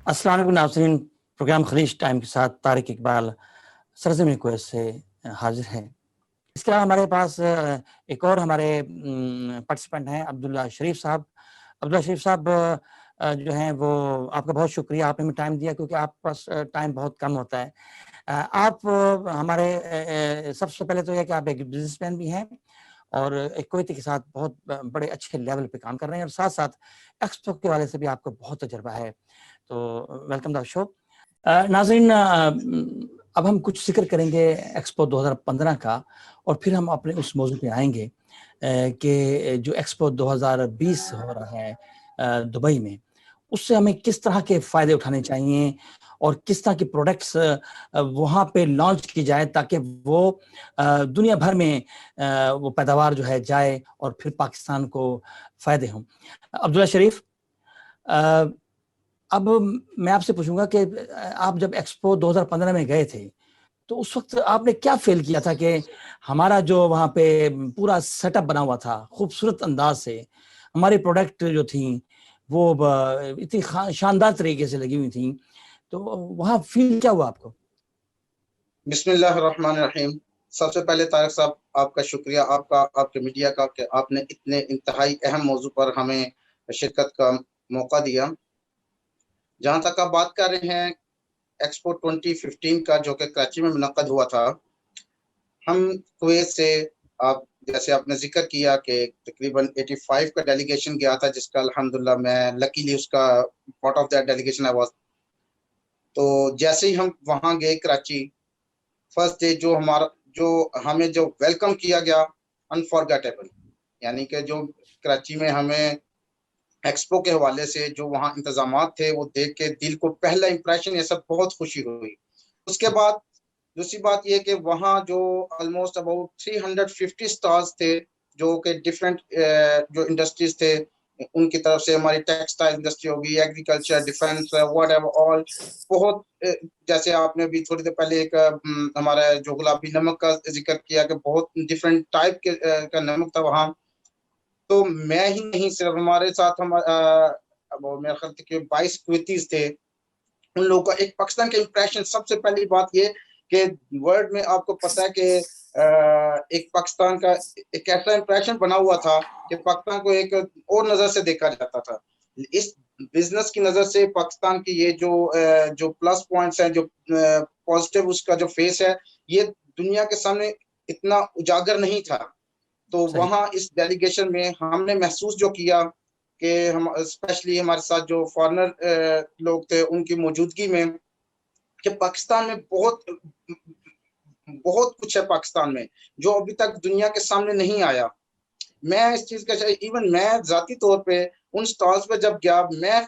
अस्सलाम वालेकुम नाज़रीन। प्रोग्राम खलीज टाइम के साथ तारिक इकबाल सरज़मीन कुवैत से हाजिर है। इसके अलावा हमारे पास एक और हमारे पार्टिसिपेंट हैं अब्दुल्ला शरीफ साहब। अब्दुल्ला शरीफ साहब जो हैं वो आपका बहुत शुक्रिया, आपने हमें टाइम दिया क्योंकि आपके पास टाइम बहुत कम होता है। आप हमारे सबसे पहले तो यह कि आप एक बिजनेसमैन भी हैं और एक कुवैती के साथ बहुत बड़े अच्छे लेवल पे काम कर रहे हैं और साथ साथ एक्सपो के वाले से भी आपको बहुत तजर्बा है। तो वेलकम द शो। नाज़रीन, अब हम कुछ जिक्र करेंगे एक्सपो 2015 का और फिर हम अपने उस मौजू पे आएंगे कि जो एक्सपो 2020 हो रहा है दुबई में, उससे हमें किस तरह के फ़ायदे उठाने चाहिए और किस तरह के प्रोडक्ट्स वहाँ पे लॉन्च की जाए ताकि वो दुनिया भर में वो पैदावार जो है जाए और फिर पाकिस्तान को फ़ायदे हों। अब्दुल्ला शरीफ, अब मैं आपसे पूछूंगा कि आप जब एक्सपो 2015 में गए थे तो उस वक्त आपने क्या फील किया था कि हमारा जो वहाँ पे पूरा सेटअप बना हुआ था खूबसूरत अंदाज से, हमारी प्रोडक्ट जो थी वो इतनी शानदार तरीके से लगी हुई थी, तो वहाँ फील क्या हुआ आपको? बिस्मिल्लाहिर्रहमानिर्रहीम। सबसे पहले तारिक साहब, आपका शुक्रिया, आपका, आपके मीडिया का, कि आपने इतने इंतहाई अहम मौजू पर हमें शिरकत का मौका दिया। जहाँ तक आप बात कर रहे हैं एक्सपो 2015 का, जो कि कराची में मुनक्कद हुआ था, हम कुवैत से, आप जैसे आपने जिक्र किया कि तकरीबन 85 का डेलीगेशन गया था, जिसका अल्हम्दुलिल्लाह मैं लकीली उसका part of that delegation I was. तो जैसे ही हम वहाँ गए कराची, फर्स्ट डे जो हमें जो वेलकम किया गया, अनफॉरगेटेबल। यानी कि जो कराची में हमें एक्सपो के हवाले से जो वहाँ इंतजामात थे, वो देख के दिल को पहला इंप्रेशन ये सब बहुत खुशी हुई। उसके बाद दूसरी बात ये कि वहाँ जो ऑलमोस्ट अबाउट 350 स्टॉल्स थे, जो कि डिफरेंट जो इंडस्ट्रीज थे उनकी तरफ से, हमारी टेक्सटाइल इंडस्ट्री होगी, agriculture, defence, what ever all, बहुत जैसे आपने भी थोड़ी देर पहले एक हमारा जो गुलाबी नमक का जिक्र किया कि बहुत डिफरेंट टाइप के का नमक था वहाँ। तो मैं ही नहीं, सिर्फ हमारे साथ हम मेरे ख्याल के 22 कुवैतीज थे। उन लोगों का एक पाकिस्तान का इंप्रेशन, सबसे पहली बात ये कि वर्ल्ड में आपको पता है कि एक पाकिस्तान का एक ऐसा इंप्रेशन बना हुआ था कि पाकिस्तान को एक और नजर से देखा जाता था। इस बिजनेस की नजर से पाकिस्तान की ये जो प्लस पॉइंट्स हैं, जो पॉजिटिव उसका जो फेस है, ये दुनिया के सामने इतना उजागर नहीं था। तो वहाँ इस डेलीगेशन में हमने महसूस जो किया कि हम, स्पेशली हमारे साथ जो फॉरेनर लोग थे, उनकी मौजूदगी में, कि पाकिस्तान में बहुत बहुत कुछ है पाकिस्तान में जो अभी तक दुनिया के सामने नहीं आया। मैं इस चीज का, इवन मैं जाती तौर पे उन स्टॉल्स पे जब गया, मैं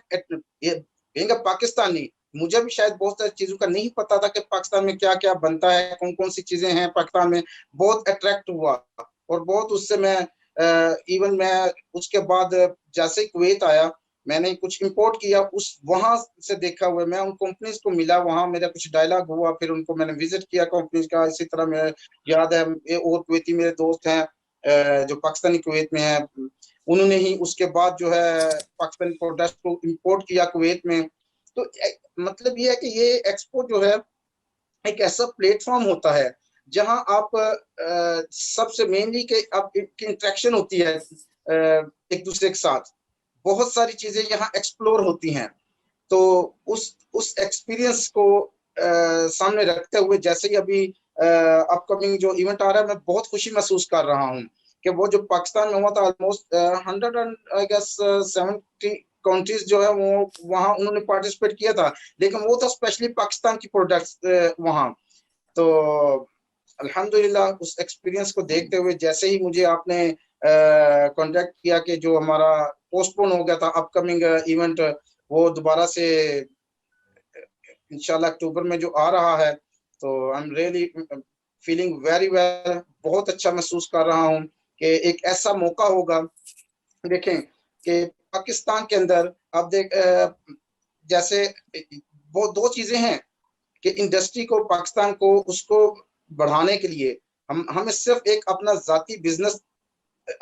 बेंग पाकिस्तानी, मुझे भी शायद बहुत सारी चीजों का नहीं पता था कि पाकिस्तान में क्या क्या बनता है, कौन कौन सी चीजें हैं पाकिस्तान में। बहुत अट्रैक्ट हुआ और बहुत उससे मैं इवन मैं उसके बाद जैसे कुवैत आया, मैंने कुछ इंपोर्ट किया, उस वहां से देखा हुआ मैं उन कंपनीज को मिला, वहां मेरा कुछ डायलॉग हुआ, फिर उनको मैंने विजिट किया कंपनीज का। इसी तरह मेरे याद है और कुवैती मेरे दोस्त हैं जो पाकिस्तानी कुवैत में है, उन्होंने ही उसके बाद जो है पाकिस्तानी प्रोडक्ट को इंपोर्ट किया कुवैत में। तो मतलब ये है कि ये एक्सपो जो है एक ऐसा प्लेटफॉर्म होता है जहां आप सबसे मेनली के आप इंटरेक्शन होती है एक दूसरे के साथ, बहुत सारी चीजें यहाँ एक्सप्लोर होती हैं। तो उस एक्सपीरियंस को सामने रखते हुए, जैसे ही अभी अपकमिंग जो इवेंट आ रहा है, मैं बहुत खुशी महसूस कर रहा हूँ कि वो जो पाकिस्तान में हुआ था, almost 100 and I guess 70 countries जो है वो वहाँ उन्होंने पार्टिसिपेट किया था, लेकिन वो था स्पेशली पाकिस्तान की प्रोडक्ट्स वहाँ। तो अल्हम्दुलिल्लाह उस एक्सपीरियंस को देखते हुए, जैसे ही मुझे आपने कांटेक्ट किया कि जो हमारा पोस्टपोन हो गया था अपकमिंग इवेंट, वो दोबारा से इंशाल्लाह अक्टूबर में जो आ रहा है, तो I am really feeling very well, बहुत अच्छा महसूस कर रहा हूँ कि एक ऐसा मौका होगा। देखें कि पाकिस्तान के अंदर आप जैसे वो दो चीजें हैं कि इंडस्ट्री को, पाकिस्तान को, उसको बढ़ाने के लिए हमें सिर्फ एक अपना जाती बिजनेस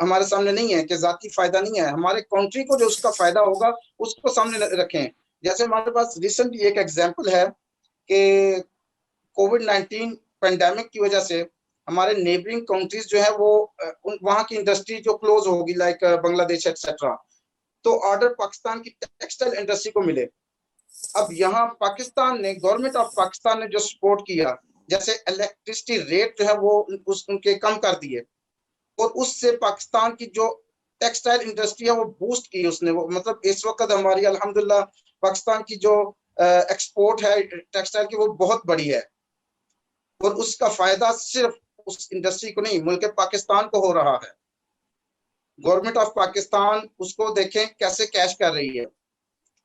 हमारे सामने नहीं है कि जाती फायदा नहीं है, हमारे कंट्री को जो उसका फायदा होगा उसको सामने रखें। जैसे हमारे पास रिसेंटली एक एग्जांपल है कि कोविड-19 पेंडेमिक की वजह से हमारे नेबरिंग कंट्रीज जो है वो वहां की इंडस्ट्री जो क्लोज होगी, लाइक बांग्लादेश एक्सेट्रा, तो ऑर्डर पाकिस्तान की टेक्सटाइल इंडस्ट्री को मिले। अब यहाँ पाकिस्तान ने, गवर्नमेंट ऑफ पाकिस्तान ने जो सपोर्ट किया, जैसे इलेक्ट्रिसिटी रेट जो है वो उनके कम कर दिए, और उससे पाकिस्तान की जो टेक्सटाइल इंडस्ट्री है वो बूस्ट की उसने। वो मतलब इस वक्त हमारी अल्हम्दुलिल्लाह पाकिस्तान की जो एक्सपोर्ट है टेक्सटाइल की वो बहुत बड़ी है, और उसका फायदा सिर्फ उस इंडस्ट्री को नहीं, मुल्क पाकिस्तान को हो रहा है। गवर्नमेंट ऑफ पाकिस्तान उसको देखें कैसे कैश कर रही है।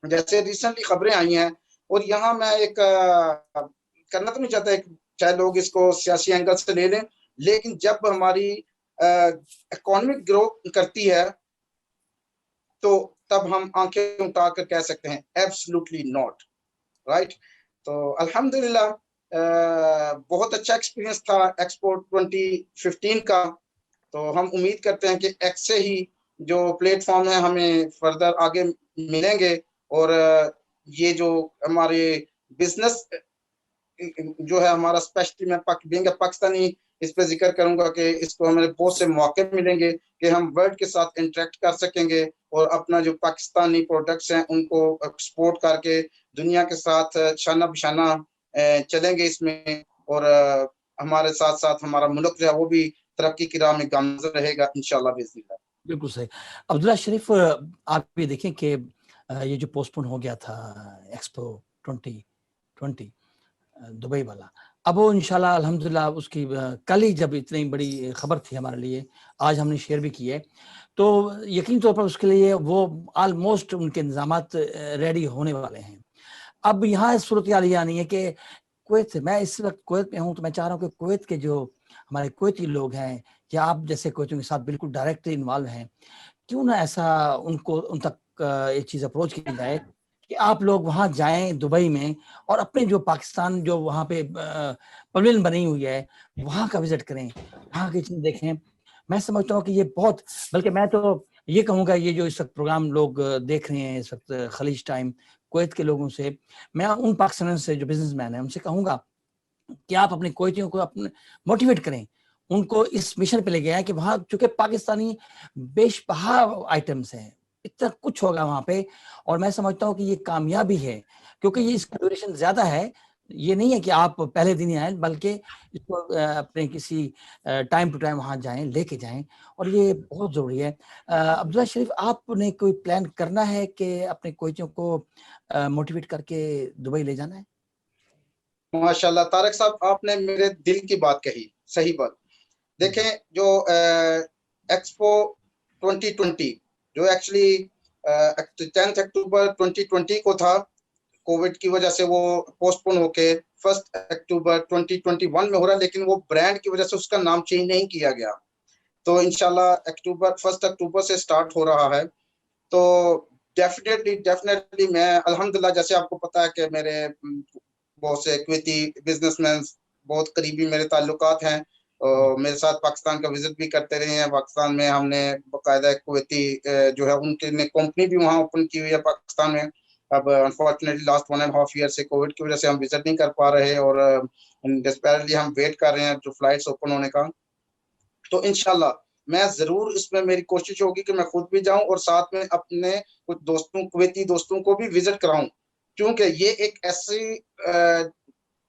जैसे रिसेंटली खबरें आई हैं, और यहाँ मैं एक करना तो नहीं चाहता, एक चाहे लोग इसको सियासी एंगल से ले लें, लेकिन जब हमारी इकोनॉमिक ग्रो करती है तो तब हम आंखें उठाकर कह सकते हैं एब्सोल्युटली नॉट, राइट। तो अल्हम्दुलिल्लाह बहुत अच्छा एक्सपीरियंस था एक्सपो 2015 का। तो हम उम्मीद करते हैं कि एक्स से ही जो प्लेटफॉर्म है हमें फर्दर आगे मिलेंगे, और ये जो हमारे बिजनेस जो है हमारा, स्पेशली मैं बीइंग पाकिस्तानी इस पे जिक्र करूंगा कि इसको हमें बहुत से मौके मिलेंगे कि हम वर्ल्ड के साथ इंटरेक्ट कर सकेंगे, और अपना जो पाकिस्तानी प्रोडक्ट्स हैं उनको एक्सपोर्ट करके दुनिया के साथ शाना बिशाना चलेंगे इसमें, और हमारे साथ साथ हमारा मुल्क जो है वो भी तरक्की की राह में गामज़न रहेगा इंशाल्लाह बिस्मिल्लाह। बिल्कुल सही। अब्दुल्ला शरीफ, आप ये देखें कि ये जो पोस्टपोन हो गया था एक्सपो 2020 दुबई वाला, अब वो इंशाल्लाह अल्हम्दुलिल्लाह उसकी कल ही जब इतनी बड़ी खबर थी हमारे लिए, आज हमने शेयर भी की है, तो यकीन तौर पर उसके लिए वो ऑलमोस्ट उनके इंतजामात रेडी होने वाले हैं। अब यहाँ सूरत हाल ये आनी है कि कुवैत से, मैं इस वक्त कुवैत में हूँ, तो मैं चाह रहा हूँ कि कुवैत के जो हमारे कुवैती लोग हैं या आप जैसे कुवैतियों के साथ बिल्कुल डायरेक्ट इन्वॉल्व हैं, क्यों ना ऐसा उनको उन तक ये चीज़ अप्रोच की जाए कि आप लोग वहाँ जाएं दुबई में, और अपने जो पाकिस्तान जो वहाँ पे पवेलियन बनी हुई है वहाँ का विजिट करें, वहाँ की चीज़ देखें। मैं समझता हूँ कि ये बहुत, बल्कि मैं तो ये कहूँगा, ये जो इस वक्त प्रोग्राम लोग देख रहे हैं इस वक्त खलीज टाइम, कुवैत के लोगों से, मैं उन पाकिस्तानियों से जो बिजनेसमैन हैं उनसे कहूँगा कि आप अपने कुवैतियों को अपने मोटिवेट करें, उनको इस मिशन पे ले गए हैं कि वहाँ चूंकि पाकिस्तानी बेशबहा आइटम्स हैं, इतना कुछ होगा वहाँ पे, और मैं समझता हूँ कि ये कामयाबी है, क्योंकि ये इसका ड्यूरेशन ज्यादा है। ये नहीं है कि आप पहले दिन ही आए, बल्कि इसको अपने किसी टाइम टू टाइम वहाँ जाएं, लेके जाएं, और ये बहुत जरूरी है। अब्दुल्ला शरीफ, आपने कोई प्लान करना है कि अपने कुवैतियों को मोटिवेट करके दुबई ले जाना है? माशाल्लाह तारक साहब, आपने मेरे दिल की बात कही, सही बात। देखें, जो एक्सपो 2020 जो एक्चुअली 10 अक्टूबर 2020 को था, कोविड की वजह से वो पोस्टपोन होके 1 अक्टूबर 2021 में हो रहा है, लेकिन वो ब्रांड की वजह से उसका नाम चेंज नहीं किया गया। तो इंशाल्लाह 1 अक्टूबर से स्टार्ट हो रहा है। तो डेफिनेटली मैं अल्हम्दुलिल्लाह, जैसे आपको पता है कि मेरे बहुत से कुवैती बिजनेसमैन बहुत करीबी मेरे ताल्लुकात हैं, और मेरे साथ पाकिस्तान का विजिट भी करते रहे हैं। पाकिस्तान में हमने बाकायदा कुवैती जो है उनके ने कंपनी भी वहाँ ओपन की हुई है पाकिस्तान में। अब अनफॉर्चुनेटली लास्ट 1.5 ईयर से कोविड की वजह से हम विजिट नहीं कर पा रहे, और डेस्परेटली हम वेट कर रहे हैं जो फ्लाइट्स ओपन होने का। तो इंशाल्लाह मैं जरूर, इसमें मेरी कोशिश होगी कि मैं खुद भी जाऊं और साथ में अपने कुछ दोस्तों, कुवैती दोस्तों को भी विजिट कराऊं, क्योंकि ये एक ऐसी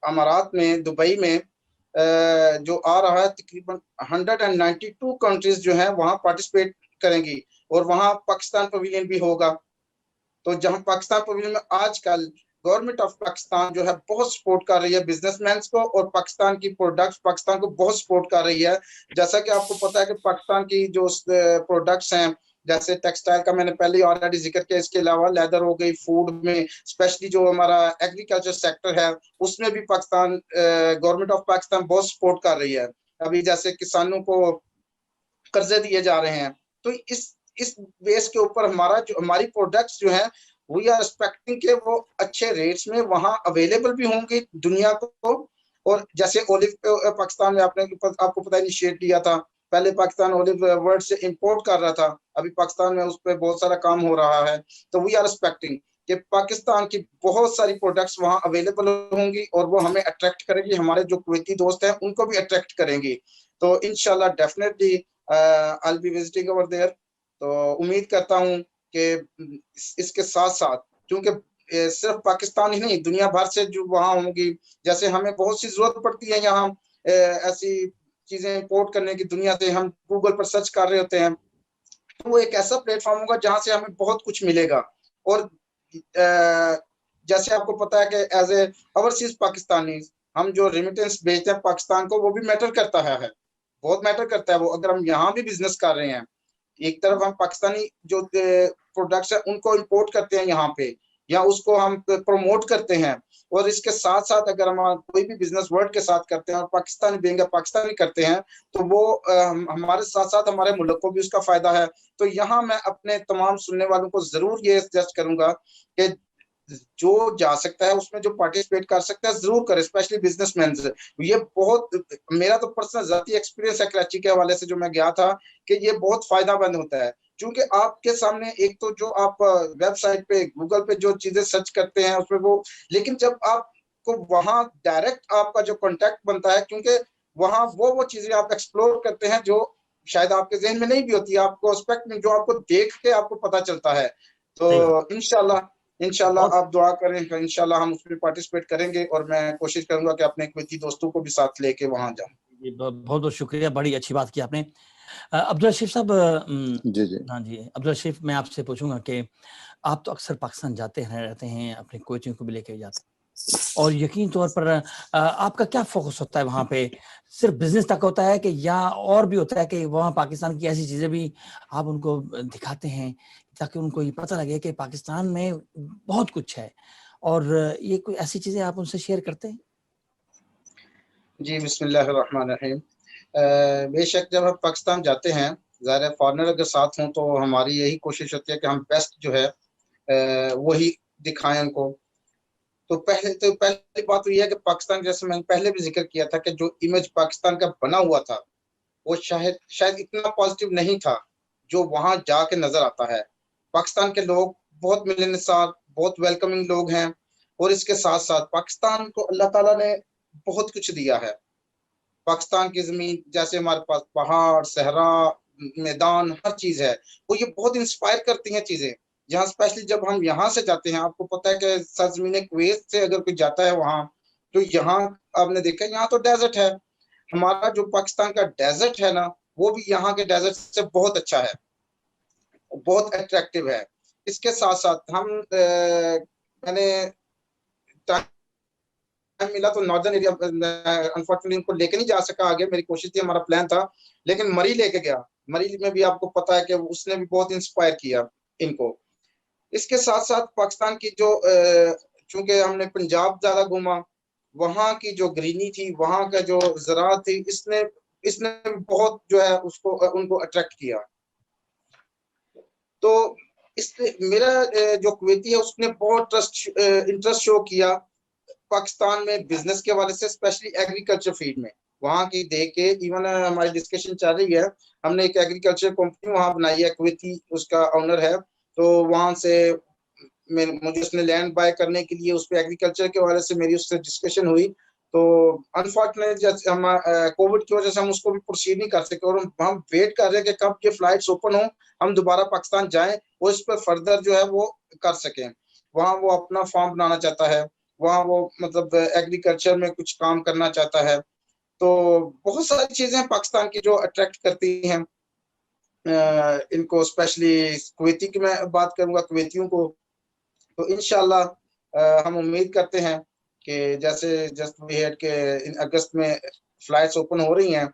अमारात में, दुबई में जो आ रहा है, तकरीबन 192 कंट्रीज जो हैं वहां पार्टिसिपेट करेंगी, और वहां पाकिस्तान पवेलियन भी होगा। तो जहां पाकिस्तान पवेलियन में आजकल गवर्नमेंट ऑफ पाकिस्तान जो है बहुत सपोर्ट कर रही है बिजनेसमैन को, और पाकिस्तान की प्रोडक्ट्स पाकिस्तान को बहुत सपोर्ट कर रही है। जैसा कि आपको पता है कि पाकिस्तान की जो प्रोडक्ट्स हैं, जैसे टेक्सटाइल का मैंने पहले ऑलरेडी जिक्र किया, इसके अलावा लेदर हो गई, फूड में स्पेशली जो हमारा एग्रीकल्चर सेक्टर है उसमें भी पाकिस्तान, गवर्नमेंट ऑफ पाकिस्तान बहुत सपोर्ट कर रही है। अभी जैसे किसानों को कर्जे दिए जा रहे हैं, तो इस बेस के ऊपर हमारा जो हमारी प्रोडक्ट्स जो हैं वी आर एक्सपेक्टिंग के वो अच्छे रेट्स में वहां अवेलेबल भी होंगे दुनिया को। और जैसे ओलिव पाकिस्तान में आपको पता इनिशिएट लिया था, पहले पाकिस्तान ओलिव वर्ल्ड से इंपोर्ट कर रहा था, अभी पाकिस्तान में उस पर बहुत सारा काम हो रहा है। तो वी आर एक्सपेक्टिंग कि पाकिस्तान की बहुत सारी प्रोडक्ट्स वहाँ अवेलेबल होंगी और वो हमें अट्रैक्ट करेंगी, हमारे जो कुवैती दोस्त हैं उनको भी अट्रैक्ट करेंगी। तो इंशाल्लाह definitely I will be visiting over there. तो उम्मीद करता हूँ कि इसके साथ साथ, क्योंकि सिर्फ पाकिस्तान ही नहीं, दुनिया भर से जो वहाँ होंगी, जैसे हमें बहुत सी जरूरत पड़ती है यहाँ ऐसी चीजें इंपोर्ट करने की दुनिया से, हम गूगल पर सर्च कर रहे होते हैं, तो वो एक ऐसा प्लेटफॉर्म होगा जहां से हमें बहुत कुछ मिलेगा। और जैसे आपको पता है कि एज ए ओवरसीज पाकिस्तानी, हम जो रेमिटेंस भेजते हैं पाकिस्तान को, वो भी मैटर करता है, बहुत मैटर करता है वो। अगर हम यहाँ भी बिजनेस कर रहे हैं, एक तरफ हम पाकिस्तानी जो प्रोडक्ट्स है उनको इंपोर्ट करते हैं यहाँ पे, या उसको हम प्रमोट करते हैं, और इसके साथ साथ अगर हम कोई भी बिजनेस वर्ल्ड के साथ करते हैं और पाकिस्तानी बेंगे पाकिस्तानी करते हैं, तो वो हमारे साथ साथ हमारे मुल्क को भी उसका फायदा है। तो यहाँ मैं अपने तमाम सुनने वालों को जरूर ये सजेस्ट करूंगा कि जो जा सकता है उसमें, जो पार्टिसिपेट कर सकता है जरूर करे, स्पेशली बिजनेसमैन। ये बहुत, मेरा तो पर्सनल जाती एक्सपीरियंस है कराची के हवाले से जो मैं गया था, कि ये बहुत फायदामंद होता है। क्योंकि आपके सामने एक तो जो आप वेबसाइट पे गूगल पे जो चीजें सर्च करते हैं उसमें वो, लेकिन जब आपको वहां डायरेक्ट आपका जो कांटेक्ट बनता है, क्योंकि वहां वो चीजें आप एक्सप्लोर करते हैं जो शायद आपके जहन में नहीं भी होती है, आपको एस्पेक्ट में जो आपको देख के आपको पता चलता है। सही बात। तो इंशाल्लाह बहुत आप दुआ करें, इंशाल्लाह हम उसमें पार्टिसिपेट करेंगे, और मैं कोशिश करूंगा कि अपने कुवैती दोस्तों को भी साथ लेके वहां जाऊं। बहुत बहुत शुक्रिया, बड़ी अच्छी बात की आपने। अब्दुल रशीफ साहब, जी जी हाँ जी अब्दुल रशीफ, मैं आपसे पूछूंगा कि आप तो अक्सर पाकिस्तान जाते हैं, रहते हैं, अपने कुवैतियों को भी लेके जाते हैं, और यकीन तौर पर आपका क्या फोकस होता है वहाँ पे? सिर्फ बिजनेस तक होता है कि या और भी होता है कि वहाँ पाकिस्तान की ऐसी चीज़ें भी आप उनको दिखाते हैं ताकि उनको ये पता लगे कि पाकिस्तान में बहुत कुछ है, और ये कोई ऐसी चीज़ें आप उनसे शेयर करते हैं? जी, बिस्मिल्लाहिर्रहमानिर्रहीम। बेशक जब हम पाकिस्तान जाते हैं, ज़ाहिर है फॉरेनर अगर साथ हों तो हमारी यही कोशिश होती है कि हम बेस्ट जो है वही दिखाएं उनको। तो पहली बात तो ये है कि पाकिस्तान, जैसे मैंने पहले भी जिक्र किया था, कि जो इमेज पाकिस्तान का बना हुआ था वो शायद शायद इतना पॉजिटिव नहीं था जो वहां जाके नजर आता है। पाकिस्तान के लोग बहुत मिलनसार, बहुत वेलकमिंग लोग हैं, और इसके साथ साथ पाकिस्तान को अल्लाह ताला ने बहुत कुछ दिया है। पाकिस्तान की जमीन, जैसे हमारे पास पहाड़, सहरा, मैदान, हर चीज है, वो ये बहुत इंस्पायर करती हैं चीजें। जहाँ स्पेशली जब हम यहाँ से जाते हैं, आपको पता है कि सरजमीन कुवैत से अगर कोई जाता है वहां, तो यहाँ आपने देखा यहाँ तो डेजर्ट है। हमारा जो पाकिस्तान का डेजर्ट है ना, वो भी यहाँ के डेजर्ट से बहुत अच्छा है, बहुत अट्रैक्टिव है। इसके साथ साथ मैंने टाइम मिला तो नॉर्दर्न एरिया, अनफॉर्चुनेटली उनको लेके नहीं जा सका आगे, मेरी कोशिश थी, हमारा प्लान था, लेकिन मरी लेके गया। मरी में भी आपको पता है कि उसने भी बहुत इंस्पायर किया इनको। इसके साथ साथ पाकिस्तान की जो चूंकि हमने पंजाब ज्यादा घूमा, वहां की जो ग्रीनी थी, वहां का जो ज़राअत थी, इसने इसने बहुत जो है उसको उनको अट्रैक्ट किया। तो इसने मेरा जो कुवैती है उसने बहुत इंटरेस्ट शो किया पाकिस्तान में बिजनेस के हवाले से, स्पेशली एग्रीकल्चर फील्ड में। वहाँ की देख के इवन हमारी डिस्कशन चल रही है, हमने एक एग्रीकल्चर कंपनी वहाँ बनाई है, कुवैती उसका ऑनर है। तो वहां से मुझे उसने लैंड बाय करने के लिए, उस पर एग्रीकल्चर के हवाले से मेरी उससे डिस्कशन हुई। तो अनफॉर्चुनेटली जैसे हम कोविड की वजह से हम उसको भी प्रोसीड नहीं कर सके, और हम वेट कर रहे हैं कि कब ये फ्लाइट्स ओपन हो, हम दोबारा पाकिस्तान जाएं और इस पर फर्दर जो है वो कर सकें। वहाँ वो अपना फार्म बनाना चाहता है, वहाँ वो मतलब एग्रीकल्चर में कुछ काम करना चाहता है। तो बहुत सारी चीजें पाकिस्तान की जो अट्रैक्ट करती हैं इनको, स्पेशली कुवैती की मैं बात करूंगा, कुवैतियों को। तो इंशाल्लाह हम उम्मीद करते हैं कि जैसे जस्ट वी हेड के इन अगस्त में फ्लाइट्स ओपन हो रही हैं,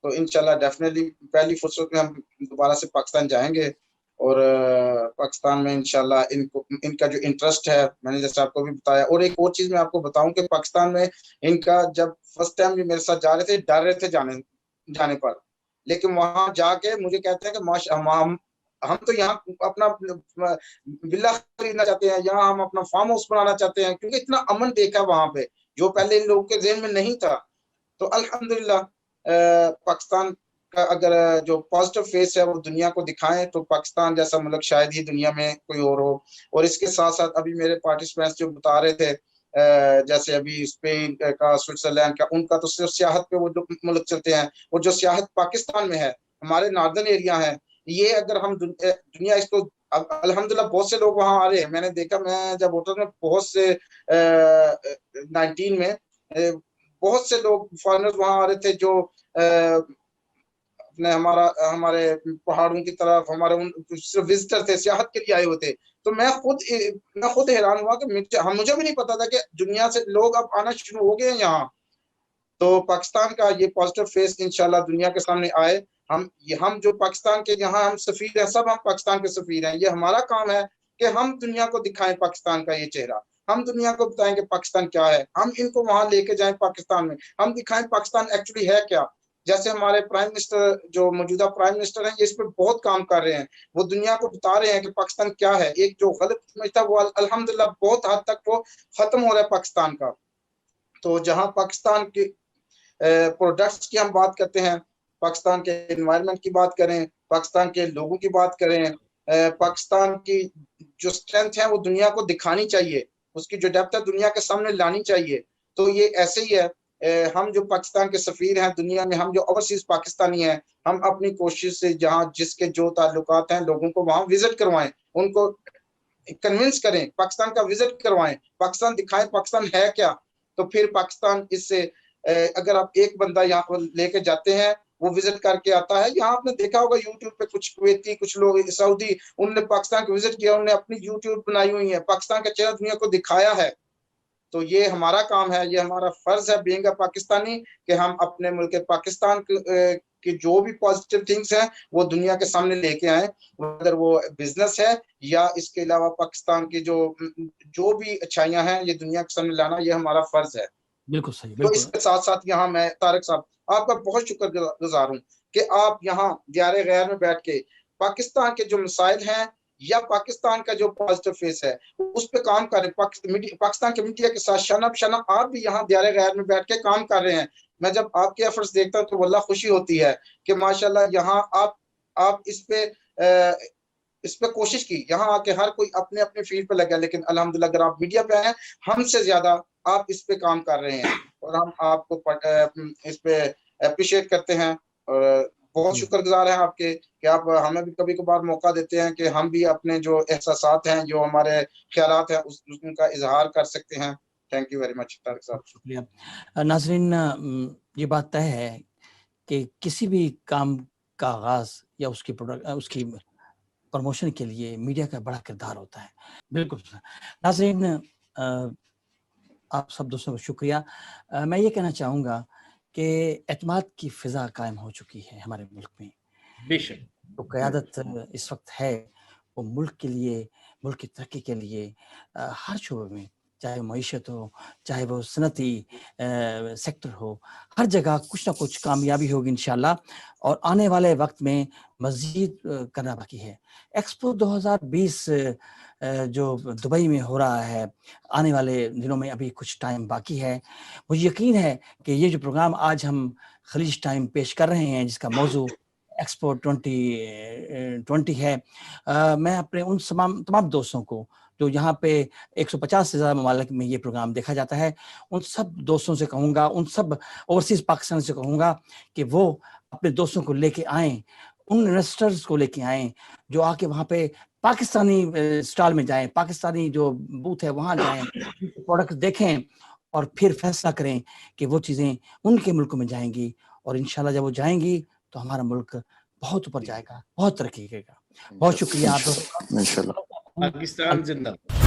तो इंशाल्लाह डेफिनेटली पहली फुर्सत में हम दोबारा से पाकिस्तान जाएंगे। और पाकिस्तान में इंशाल्लाह इनका जो इंटरेस्ट है, मैंने जैसे आपको भी बताया। और एक और चीज मैं आपको बताऊं कि पाकिस्तान में इनका, जब फर्स्ट टाइम ये मेरे साथ जा रहे थे, डर रहे थे जाने जाने पर, लेकिन वहां जाके मुझे कहते हैं कि माशा हम तो यहाँ अपना विला खरीदना चाहते हैं, यहाँ हम अपना फार्म हाउस बनाना चाहते हैं, क्योंकि इतना अमन देखा वहां पे जो पहले इन लोगों के जेहन में नहीं था। तो अल्हम्दुलिल्लाह पाकिस्तान का अगर जो पॉजिटिव फेस है वो दुनिया को दिखाएं तो पाकिस्तान जैसा मुल्क शायद ही दुनिया में कोई और हो। और इसके साथ साथ अभी मेरे पार्टिसिपेंट्स जो बता रहे थे जैसे अभी स्पेन का, स्विट्जरलैंड का, उनका तो सिर्फ सियाहत पे वो मुल्क चलते हैं, और जो सियाहत पाकिस्तान में है, हमारे नॉर्दर्न एरिया है, ये अगर हम दुनिया इसको अल्हम्दुलिल्लाह बहुत से लोग वहां आ रहे हैं। मैंने देखा, मैं जब होटल में बहुत से 19 में बहुत से लोग फॉरेनर्स वहां आ रहे थे जो अपने हमारे पहाड़ों की तरफ, हमारे उन सिर्फ विजिटर थे, सियाहत के लिए आए हुए थे। तो मैं खुद हैरान हुआ कि मुझे भी नहीं पता था कि दुनिया से लोग अब आना शुरू हो गए हैं यहाँ। तो पाकिस्तान का ये पॉजिटिव फेस इंशाल्लाह दुनिया के सामने आए। हम जो पाकिस्तान के यहाँ हम सफीर हैं, सब हम पाकिस्तान के सफीर हैं। ये हमारा काम है कि हम दुनिया को दिखाएं पाकिस्तान का ये चेहरा, हम दुनिया को बताएं कि पाकिस्तान क्या है, हम इनको वहां लेके जाएं पाकिस्तान में, हम दिखाएं पाकिस्तान एक्चुअली है क्या। जैसे हमारे प्राइम मिनिस्टर, जो मौजूदा प्राइम मिनिस्टर हैं, ये इस पर बहुत काम कर रहे हैं। वो दुनिया को बता रहे हैं कि पाकिस्तान क्या है। एक जो गलत समझ था वो अल्हम्दुलिल्लाह बहुत हद तक वो खत्म हो रहा है पाकिस्तान का। तो जहां पाकिस्तान के प्रोडक्ट्स की हम बात करते हैं, पाकिस्तान के एनवायरनमेंट की बात करें, पाकिस्तान के लोगों की बात करें, पाकिस्तान की जो स्ट्रेंथ है वो दुनिया को दिखानी चाहिए, उसकी जो डेप्थ है दुनिया के सामने लानी चाहिए। तो ये ऐसे ही है, हम जो पाकिस्तान के सफीर हैं दुनिया में, हम जो ओवरसीज पाकिस्तानी हैं, हम अपनी कोशिश से जहाँ जिसके जो ताल्लुकात हैं लोगों को वहां विजिट करवाएं, उनको कन्विंस करें, पाकिस्तान का विजिट करवाएं, पाकिस्तान दिखाएं पाकिस्तान है क्या। तो फिर पाकिस्तान इससे अगर आप एक बंदा यहाँ पर लेके जाते हैं, वो विजिट करके आता है, यहाँ आपने देखा होगा यूट्यूब पे कुछ कुवैती, कुछ लोग सऊदी, उन्होंने पाकिस्तान को विजिट किया, उन्होंने अपनी यूट्यूब बनाई हुई है, पाकिस्तान का चेहरा दुनिया को दिखाया है। तो ये हमारा काम है, ये हमारा फर्ज है बीइंग अ पाकिस्तानी, कि हम अपने मुल्क पाकिस्तान की जो भी पॉजिटिव थिंग्स हैं वो दुनिया के सामने लेके आए, अगर वो बिजनेस है या इसके अलावा पाकिस्तान की जो भी अच्छाइयां हैं ये दुनिया के सामने लाना, ये हमारा फर्ज है। बिल्कुल सही, तो बिल्कुल। इसके साथ साथ यहाँ मैं तारिक साहब आपका बहुत शुक्रगुजार हूँ कि आप यहाँ दियारे गैर में बैठ के पाकिस्तान के जो मसाइल हैं या पाकिस्तान का जो पॉजिटिव फेस है उस पे काम कर रहे हैं। पाकिस्तान के मीडिया के साथ शाना बशाना आप भी यहाँ दियारे गैर में बैठ के काम कर रहे हैं। मैं जब आपके एफर्ट्स देखता हूँ तो वल्लाह खुशी होती है कि माशाल्लाह यहाँ आप इस पे कोशिश की, यहाँ आके हर कोई अपने अपने फील्ड पे लगा, लेकिन अल्हम्दुलिल्लाह अगर आप मीडिया पे आए, हमसे ज्यादा आप इस पे काम कर रहे हैं और हम आपको इस पे अप्रिशिएट करते हैं और बहुत शुक्रगुजार हैं आपके कि आप हमें भी कभी कभार मौका देते हैं कि हम भी अपने जो एहसासात हैं, जो हमारे ख्यालात हैं उनका इजहार कर सकते हैं। Thank you very much Tariq साहब। शुक्रिया। नाज़रीन, ये बात तय है कि किसी भी काम का आगाज या उसकी प्रमोशन के लिए मीडिया का बड़ा किरदार होता है। बिल्कुल नाज़रीन, आप सब दोस्तों को शुक्रिया। मैं ये कहना चाहूँगा कि एतमाद की फ़िज़ा कायम हो चुकी है हमारे मुल्क में। बेशक तो क़यादत इस वक्त है वो मुल्क के लिए, मुल्क की तरक्की के लिए हर शोबे में, चाहे मईशत हो, चाहे वो सनती सेक्टर हो, हर जगह कुछ ना कुछ कामयाबी होगी इंशाल्लाह। और आने वाले वक्त में मज़ीद करना बाकी है। एक्सपो 2020 जो दुबई में हो रहा है, आने वाले दिनों में अभी कुछ टाइम बाकी है। मुझे यकीन है कि ये जो प्रोग्राम आज हम खलीज टाइम पेश कर रहे हैं, जिसका मौजू एक्सपो 2020 है, मैं अपने उन तमाम दोस्तों को जो यहाँ पे 150 से ज़्यादा ममालिक में ये प्रोग्राम देखा जाता है, उन सब दोस्तों से कहूँगा, उन सब ओवरसीज़ पाकिस्तान से कहूँगा कि वो अपने दोस्तों को लेके आएँ, उन इन्वेस्टर्स को लेके आएँ जो आके वहाँ पे पाकिस्तानी स्टॉल में जाएँ, पाकिस्तानी जो बूथ है वहाँ जाएँ, प्रोडक्ट देखें और फिर फैसला करें कि वो चीज़ें उनके मुल्क में जाएंगी। और इंशाल्लाह जब वो जाएंगी तो हमारा मुल्क बहुत ऊपर जाएगा, बहुत तरक्की करेगा। बहुत शुक्रिया आप लोगों का। पाकिस्तान जिंदाबाद।